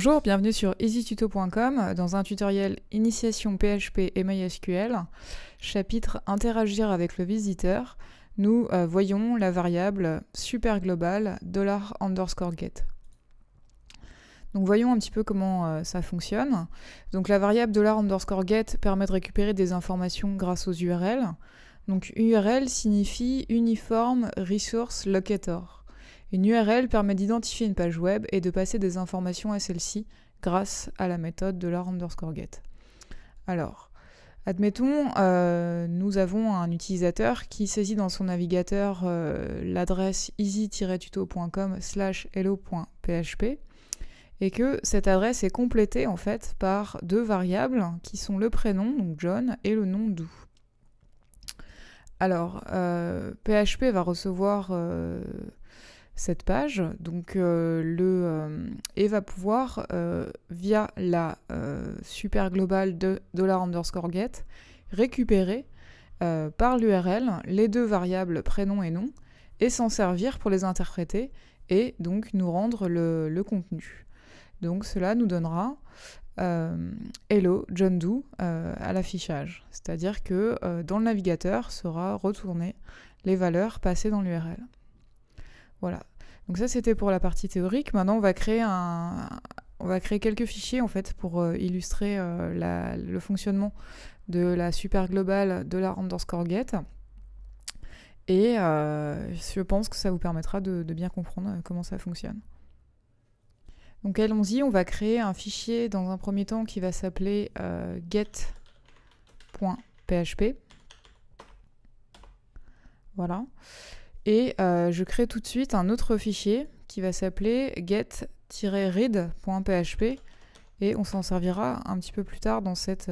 Bonjour, bienvenue sur easytuto.com dans un tutoriel Initiation PHP et MySQL, chapitre Interagir avec le visiteur. Nous voyons la variable superglobal $_get. Donc voyons un petit peu comment ça fonctionne. Donc la variable $_get permet de récupérer des informations grâce aux URL. Donc URL signifie Uniform Resource Locator. Une URL permet d'identifier une page web et de passer des informations à celle-ci grâce à la méthode $_get. Alors, admettons, nous avons un utilisateur qui saisit dans son navigateur l'adresse easy-tuto.com/hello.php et que cette adresse est complétée en fait par deux variables qui sont le prénom, donc John, et le nom do. Alors, PHP va recevoir cette page, donc et va pouvoir, via la superglobal de $_get, récupérer par l'URL les deux variables prénom et nom, et s'en servir pour les interpréter, et donc nous rendre le contenu. Donc cela nous donnera Hello John Doe à l'affichage, c'est-à-dire que dans le navigateur sera retourné les valeurs passées dans l'URL. Voilà, donc ça c'était pour la partie théorique. Maintenant on va créer quelques fichiers en fait pour illustrer le fonctionnement de la superglobal $_get. Et je pense que ça vous permettra de bien comprendre comment ça fonctionne. Donc allons-y, on va créer un fichier dans un premier temps qui va s'appeler get.php. Voilà. Et je crée tout de suite un autre fichier qui va s'appeler get-read.php et on s'en servira un petit peu plus tard dans cette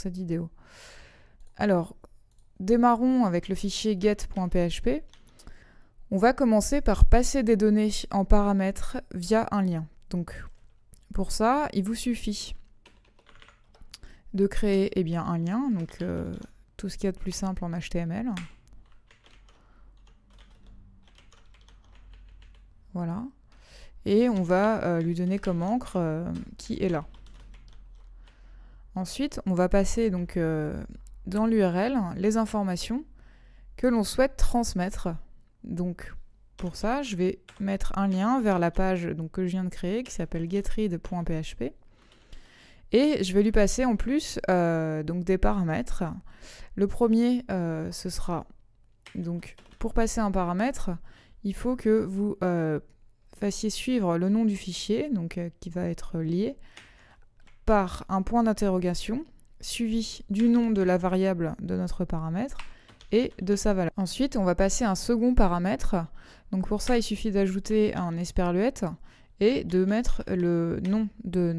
vidéo. Alors, démarrons avec le fichier get.php. On va commencer par passer des données en paramètres via un lien. Donc, pour ça, il vous suffit de créer un lien, donc tout ce qu'il y a de plus simple en HTML. Voilà. Et on va lui donner comme encre qui est là. Ensuite, on va passer donc dans l'URL les informations que l'on souhaite transmettre. Donc, pour ça, je vais mettre un lien vers la page que je viens de créer qui s'appelle getRead.php. Et je vais lui passer en plus donc des paramètres. Le premier, ce sera donc pour passer un paramètre, il faut que vous fassiez suivre le nom du fichier, donc qui va être lié, par un point d'interrogation, suivi du nom de la variable de notre paramètre et de sa valeur. Ensuite, on va passer un second paramètre. Donc pour ça, il suffit d'ajouter un esperluette et de mettre le nom de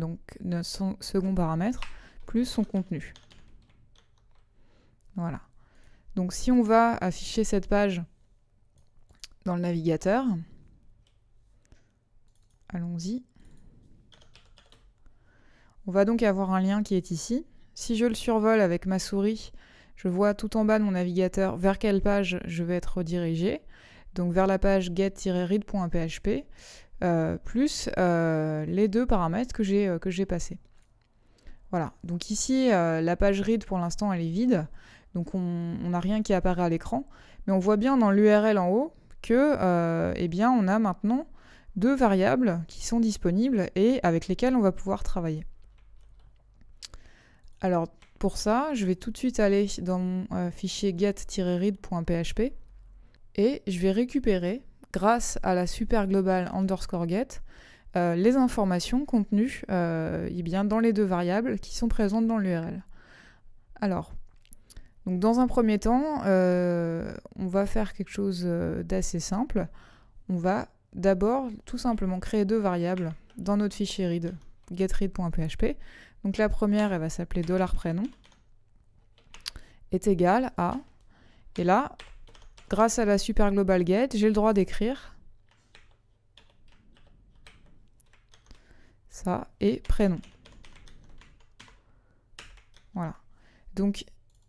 son second paramètre plus son contenu. Voilà. Donc si on va afficher cette page dans le navigateur, allons-y. On va donc avoir un lien qui est ici. Si je le survole avec ma souris, je vois tout en bas de mon navigateur vers quelle page je vais être redirigé. Donc vers la page get-read.php plus les deux paramètres que j'ai passés. Voilà. Donc ici, la page read pour l'instant elle est vide. Donc on n'a rien qui apparaît à l'écran. Mais on voit bien dans l'URL en haut que on a maintenant deux variables qui sont disponibles et avec lesquelles on va pouvoir travailler. Alors pour ça, je vais tout de suite aller dans mon fichier get-read.php et je vais récupérer, grâce à la superglobal $_get, les informations contenues dans les deux variables qui sont présentes dans l'URL. Alors, donc dans un premier temps, on va faire quelque chose d'assez simple. On va d'abord tout simplement créer deux variables dans notre fichier read, getRead.php. Donc la première, elle va s'appeler $prénom est égal à, et là, grâce à la superglobal get, j'ai le droit d'écrire ça et prénom. Voilà. Donc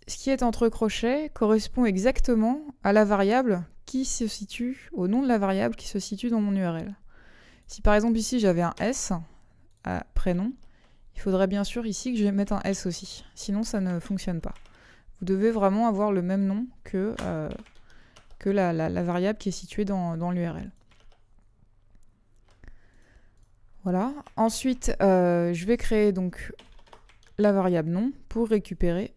ce qui est entre crochets correspond exactement à la variable qui se situe, au nom de la variable qui se situe dans mon URL. Si par exemple ici j'avais un S, à prénom, il faudrait bien sûr ici que je mette un S aussi. Sinon, ça ne fonctionne pas. Vous devez vraiment avoir le même nom que la variable qui est située dans l'URL. Voilà. Ensuite, je vais créer donc la variable nom pour récupérer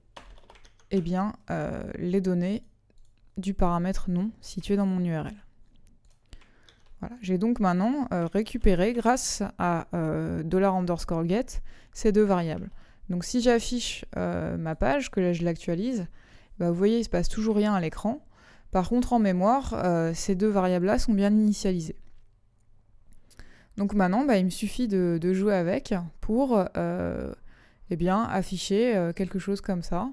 les données du paramètre nom situé dans mon URL. Voilà. J'ai donc maintenant récupéré, grâce à $_get, ces deux variables. Donc si j'affiche ma page, que là je l'actualise, bah, vous voyez, il ne se passe toujours rien à l'écran. Par contre, en mémoire, ces deux variables-là sont bien initialisées. Donc maintenant, bah, il me suffit de jouer avec pour afficher quelque chose comme ça.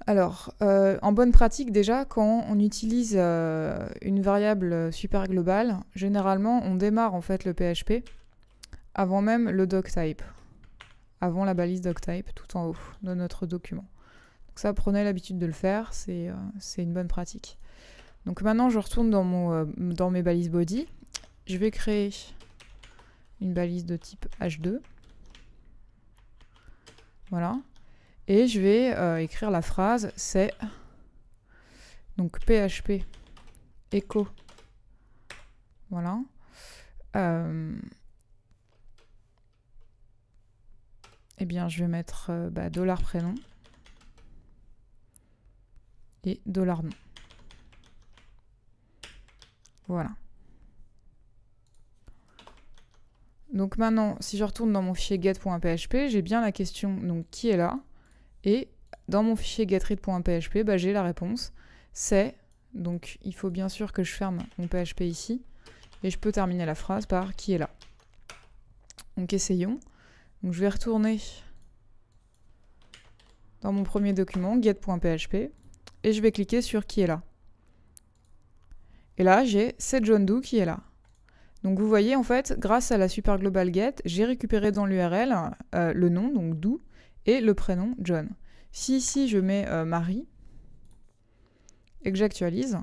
Alors, en bonne pratique déjà, quand on utilise une variable super globale, généralement on démarre en fait le PHP avant même le doctype, avant la balise doctype tout en haut de notre document. Donc ça, prenez l'habitude de le faire, c'est une bonne pratique. Donc maintenant je retourne dans mes balises body, je vais créer une balise de type H2, voilà. Et je vais écrire la phrase, c'est donc PHP echo, voilà. Je vais mettre $prénom et $nom. Voilà. Donc maintenant, si je retourne dans mon fichier get.php, j'ai bien la question donc, qui est là. Et dans mon fichier getRead.php, j'ai la réponse. C'est, donc il faut bien sûr que je ferme mon PHP ici. Et je peux terminer la phrase par qui est là. Donc essayons. Donc je vais retourner dans mon premier document, get.php. Et je vais cliquer sur qui est là. Et là, j'ai c'est John Doe qui est là. Donc vous voyez, en fait, grâce à la super global get, j'ai récupéré dans l'URL le nom, donc Doe, et le prénom John. Si ici je mets Marie et que j'actualise,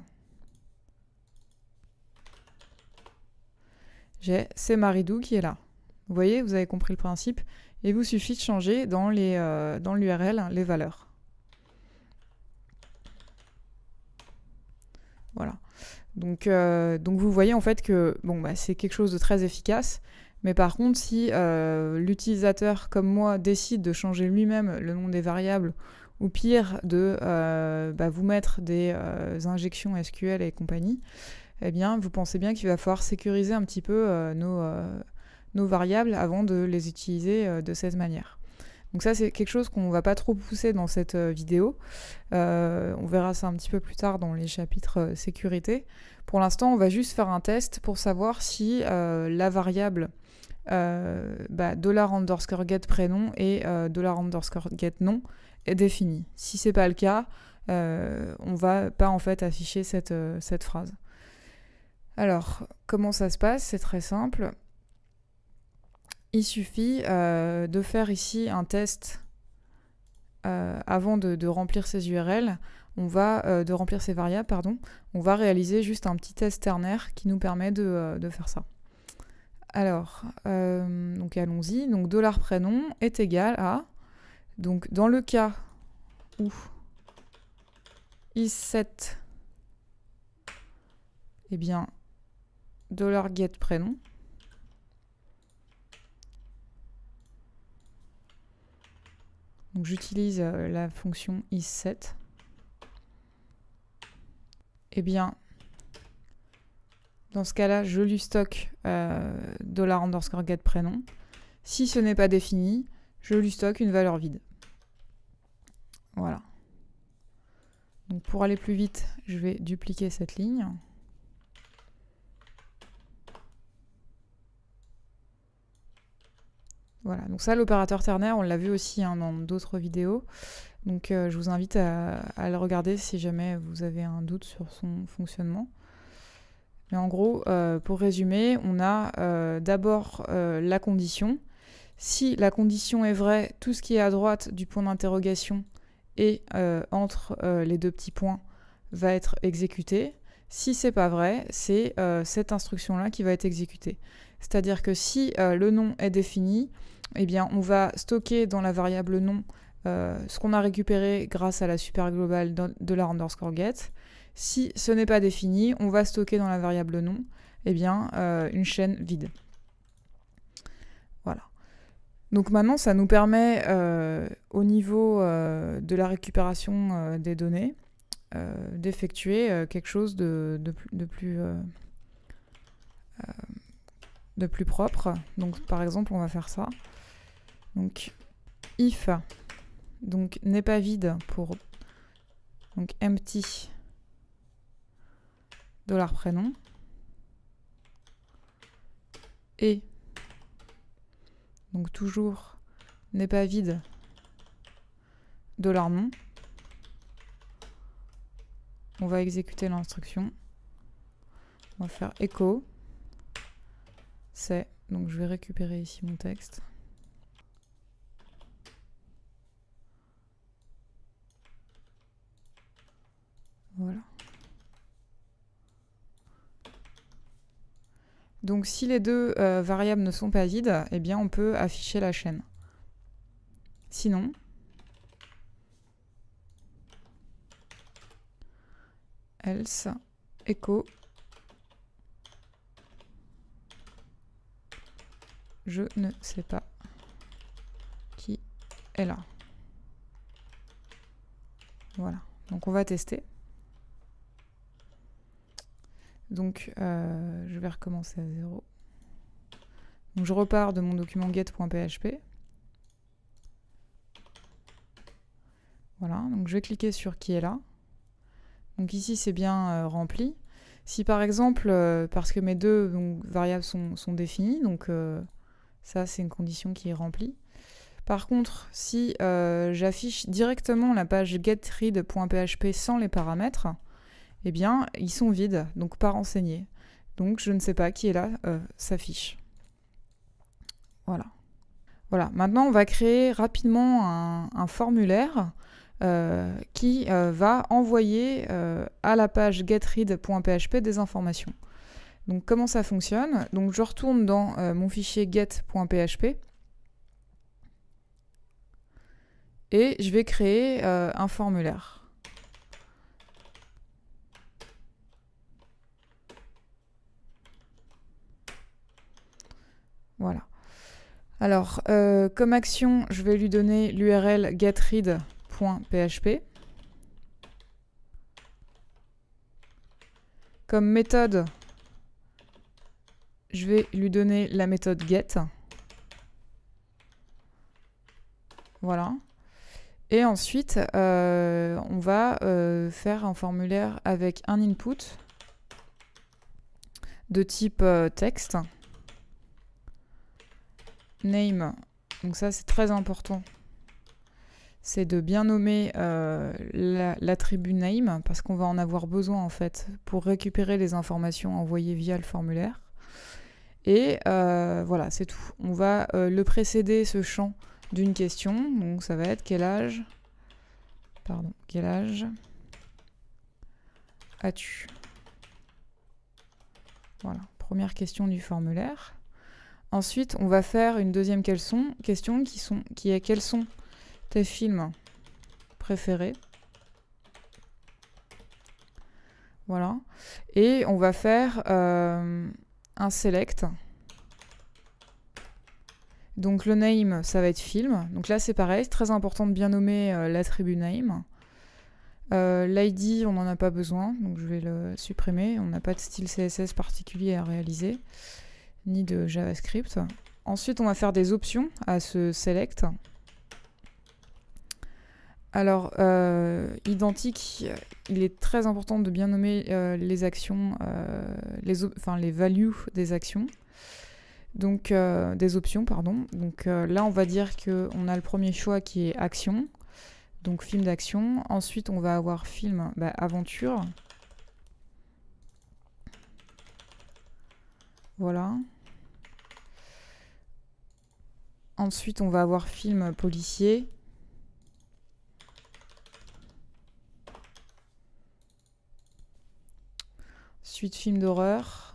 j'ai c'est Marie Doe qui est là. Vous voyez, vous avez compris le principe. Et vous suffit de changer dans l'URL les valeurs. Voilà. Donc vous voyez en fait que c'est quelque chose de très efficace. Mais par contre, si l'utilisateur, comme moi, décide de changer lui-même le nom des variables, ou pire, de vous mettre des injections SQL et compagnie, eh bien, vous pensez bien qu'il va falloir sécuriser un petit peu nos variables avant de les utiliser de cette manière. Donc ça, c'est quelque chose qu'on ne va pas trop pousser dans cette vidéo. On verra ça un petit peu plus tard dans les chapitres sécurité. Pour l'instant, on va juste faire un test pour savoir si la variable $_get prénom et $_get nom est définie. Si c'est pas le cas, on va pas en fait afficher cette phrase. Alors, comment ça se passe? C'est très simple. Il suffit de faire ici un test avant de remplir ces URL. De remplir ces variables, pardon. On va réaliser juste un petit test ternaire qui nous permet de faire ça. Alors, donc allons-y. Donc $prénom est égal à, donc dans le cas où is7, eh bien, $get prénom. Donc j'utilise la fonction is7. Eh bien, dans ce cas-là, je lui stocke $_get prénom. Si ce n'est pas défini, je lui stocke une valeur vide. Voilà. Donc pour aller plus vite, je vais dupliquer cette ligne. Voilà, donc ça, l'opérateur ternaire, on l'a vu aussi dans d'autres vidéos. Donc je vous invite à le regarder si jamais vous avez un doute sur son fonctionnement. Mais en gros, pour résumer, on a d'abord la condition. Si la condition est vraie, tout ce qui est à droite du point d'interrogation et entre les deux petits points va être exécuté. Si c'est pas vrai, c'est cette instruction-là qui va être exécutée. C'est-à-dire que si le nom est défini, eh bien, on va stocker dans la variable nom ce qu'on a récupéré grâce à la super globale de la underscore get. Si ce n'est pas défini, on va stocker dans la variable nom eh bien, une chaîne vide. Voilà. Donc maintenant, ça nous permet, au niveau de la récupération des données, d'effectuer quelque chose de plus propre. Donc par exemple, on va faire ça. Donc if donc n'est pas vide pour donc empty $prénom et donc toujours n'est pas vide $nom. On va exécuter l'instruction. On va faire echo. C'est donc je vais récupérer ici mon texte. Voilà. Donc si les deux variables ne sont pas vides, eh bien on peut afficher la chaîne. Sinon, else echo je ne sais pas qui est là. Voilà. Donc on va tester. Donc je vais recommencer à 0. Donc je repars de mon document get.php. Voilà, donc je vais cliquer sur qui est là. Donc ici c'est bien rempli. Si par exemple, parce que mes deux variables sont définies, donc ça c'est une condition qui est remplie. Par contre, si j'affiche directement la page getRead.php sans les paramètres, eh bien, ils sont vides, donc pas renseignés. Donc, je ne sais pas qui est là, s'affiche. Voilà. Voilà. Maintenant, on va créer rapidement un formulaire qui va envoyer à la page getRead.php des informations. Donc, comment ça fonctionne? Donc, je retourne dans mon fichier get.php et je vais créer un formulaire. Voilà. Alors, comme action, je vais lui donner l'URL getRead.php. Comme méthode, je vais lui donner la méthode get. Voilà. Et ensuite, on va faire un formulaire avec un input de type texte. Name, donc ça c'est très important, c'est de bien nommer l'attribut name parce qu'on va en avoir besoin en fait pour récupérer les informations envoyées via le formulaire. Et voilà, c'est tout. On va le précéder ce champ d'une question, donc ça va être quel âge as-tu? Voilà, première question du formulaire. Ensuite, on va faire une deuxième question qui est quels sont tes films préférés? Voilà. Et on va faire un select. Donc le name, ça va être film. Donc là, c'est pareil, c'est très important de bien nommer l'attribut name. L'ID, on n'en a pas besoin, donc je vais le supprimer. On n'a pas de style CSS particulier à réaliser, ni de JavaScript. Ensuite, on va faire des options à ce select. Alors, identique, il est très important de bien nommer les actions, les values des actions. Donc, des options, pardon. Donc là, on va dire qu'on a le premier choix qui est action. Donc, film d'action. Ensuite, on va avoir film aventure. Voilà. Ensuite, on va avoir film policier. suite film d'horreur.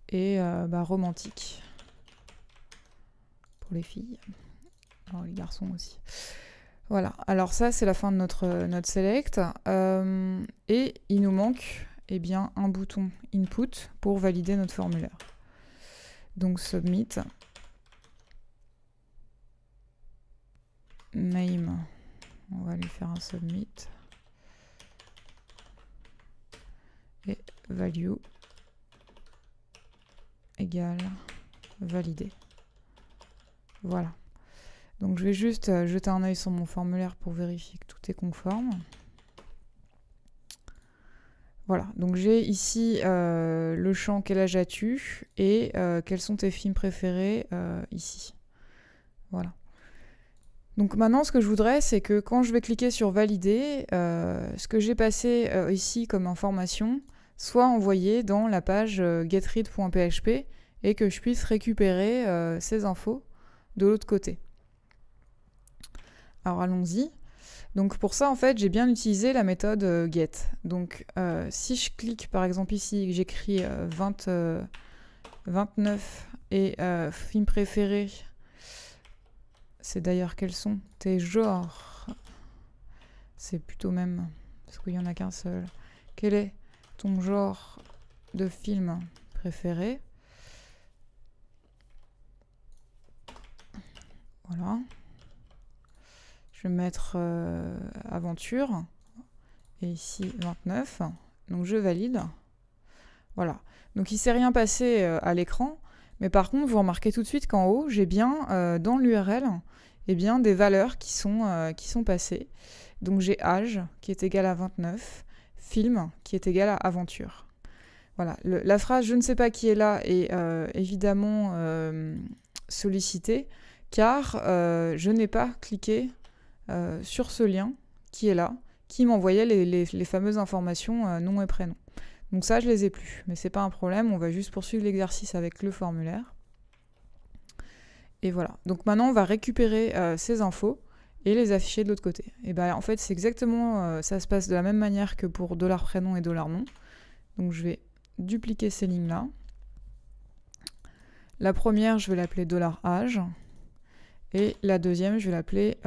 Et romantique. Pour les filles. Alors les garçons aussi. Voilà, alors ça c'est la fin de notre select. Et il nous manque un bouton input pour valider notre formulaire. Donc submit. Name. On va lui faire un submit. Et value égale validé. Voilà. Donc je vais juste jeter un œil sur mon formulaire pour vérifier que tout est conforme. Voilà, donc j'ai ici le champ quel âge as-tu et quels sont tes films préférés ici. Voilà. Donc maintenant ce que je voudrais c'est que quand je vais cliquer sur valider, ce que j'ai passé ici comme information soit envoyé dans la page getread.php et que je puisse récupérer ces infos de l'autre côté. Alors allons-y. Donc pour ça, en fait, j'ai bien utilisé la méthode get. Donc si je clique par exemple ici, que j'écris 29 et film préféré, c'est d'ailleurs quels sont tes genres. C'est plutôt même, parce qu'il n'y en a qu'un seul. Quel est ton genre de film préféré? Voilà. Je vais mettre aventure. Et ici 29. Donc je valide. Voilà. Donc il ne s'est rien passé à l'écran. Mais par contre, vous remarquez tout de suite qu'en haut, j'ai bien dans l'URL des valeurs qui sont passées. Donc j'ai âge qui est égal à 29. Film qui est égal à aventure. Voilà. La phrase je ne sais pas qui est là est évidemment sollicitée car je n'ai pas cliqué sur ce lien qui est là, qui m'envoyait les fameuses informations nom et prénom. Donc ça, je les ai plus, mais c'est pas un problème, on va juste poursuivre l'exercice avec le formulaire. Et voilà. Donc maintenant, on va récupérer ces infos et les afficher de l'autre côté. Et en fait, c'est exactement, ça se passe de la même manière que pour $prénom et $nom. Donc je vais dupliquer ces lignes-là. La première, je vais l'appeler $âge. Et la deuxième, je vais l'appeler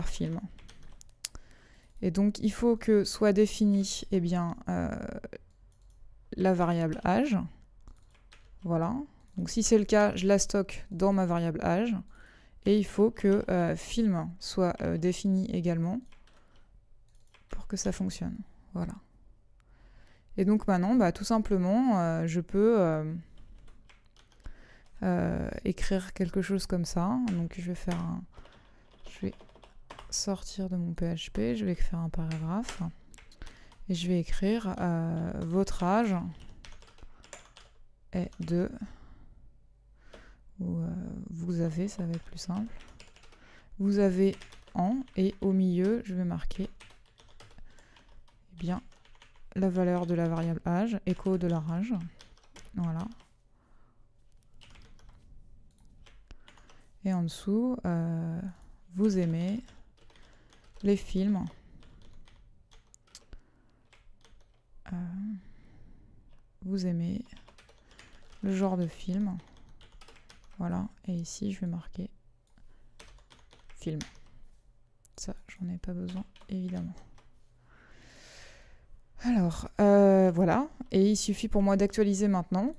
$film. Et donc, il faut que soit définie la variable âge. Voilà. Donc, si c'est le cas, je la stocke dans ma variable âge. Et il faut que film soit défini également pour que ça fonctionne. Voilà. Et donc, maintenant, tout simplement, je peux écrire quelque chose comme ça. Donc je vais sortir de mon PHP, je vais écrire un paragraphe et je vais écrire votre âge est de ou vous avez, ça va être plus simple. Vous avez en et au milieu, je vais marquer la valeur de la variable âge, écho de leur âge. Voilà. Et en dessous, vous aimez les films vous aimez le genre de film. Voilà. Et ici, je vais marquer film. Ça, j'en ai pas besoin, évidemment. Alors, voilà. Et il suffit pour moi d'actualiser maintenant.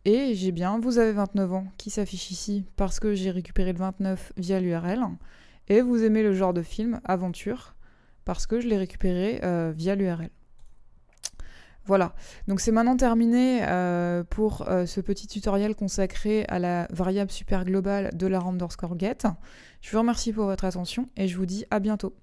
Et j'ai bien, vous avez 29 ans qui s'affiche ici parce que j'ai récupéré le 29 via l'URL. Et vous aimez le genre de film, aventure, parce que je l'ai récupéré via l'URL. Voilà, donc c'est maintenant terminé pour ce petit tutoriel consacré à la variable super globale de la $get. Je vous remercie pour votre attention et je vous dis à bientôt.